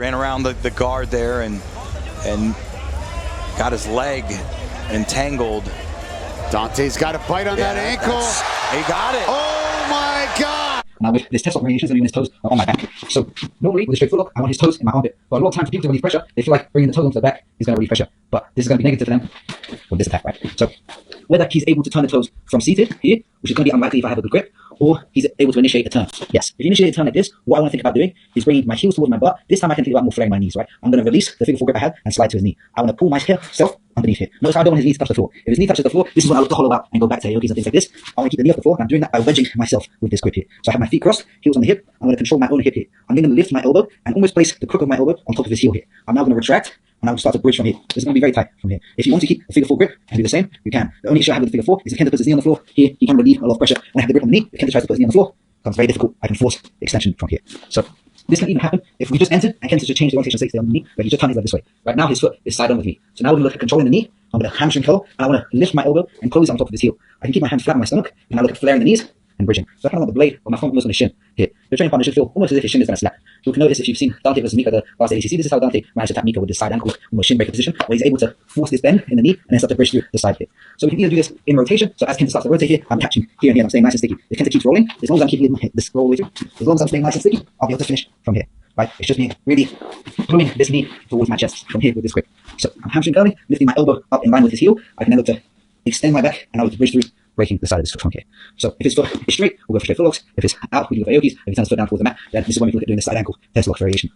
Ran around the guard there and got his leg entangled. Dante's got a bite on that ankle. He got it. Oh my God! Now with this test lock variations, his toes are on my back. So normally with a straight foot lock, I want his toes in my armpit. But a lot of times for people to relieve pressure, they feel like bringing the toes onto the back is going to relieve pressure. But this is going to be negative for them with this attack, right? So whether he's able to turn the toes from seated here, which is going to be unlikely if I have a good grip, or he's able to initiate a turn. Yes, if you initiate a turn like this, what I want to think about doing is bringing my heels towards my butt. This time I can think about more flaring my knees, right? I'm going to release the figure four grip I have and slide to his knee. I want to pull myself underneath here. Notice how I don't want his knee to touch the floor. If his knee touches the floor, this is when I look to hollow out and go back to yogis and things like this. I want to keep the knee off the floor, and I'm doing that by wedging myself with this grip here. So I have my feet crossed, heels on the hip. I'm going to control my own hip here. I'm going to lift my elbow and almost place the crook of my elbow on top of his heel here. I'm now going to retract, and I'm going to start to bridge from here. This is going to be very tight from here. If you want to keep a figure four grip and do the same, you can. The only issue I have with the figure four is if Kenta puts his knee on the floor, here he can relieve a lot of pressure. When I have the grip on the knee, if Kenta tries to put his knee on the floor, it becomes very difficult. I can force extension from here. So this can even happen if we just entered and Kenta just changed the orientation state on the knee, but he just turned his leg this way. Right now his foot is side on with me. So now we're going to look at controlling the knee. I'm going to hamstring curl, and I want to lift my elbow and close on top of his heel. I can keep my hand flat on my stomach, and I look at flaring the knees and bridging. So I kind of want the blade of my front almost on his shin here. The training partner should feel almost as if his shin is going to snap. You can notice if you've seen Dante versus Mika at the last ADCC, this is how Dante managed to tap Mika with this side ankle almost shin breaker position, where he's able to force this bend in the knee and then start to bridge through the side here. So we can either do this in rotation. So as Kenta starts to rotate here, I'm catching here and here, and I'm staying nice and sticky. If Kenta keeps rolling, as long as I'm keeping this roll all the way through, as long as I'm staying nice and sticky, I'll be able to finish from here. Right? It's just me really pulling this knee towards my chest from here with this grip. So I'm hamstring curling, lifting my elbow up in line with his heel. I can then look to extend my back and I'll look to bridge through, breaking the side of this foot from here. So if his foot is straight, we'll go for straight foot locks. If it's out, we can go for yogis. If he turns his foot down towards the mat, then this is when we look at doing the side ankle test lock variation.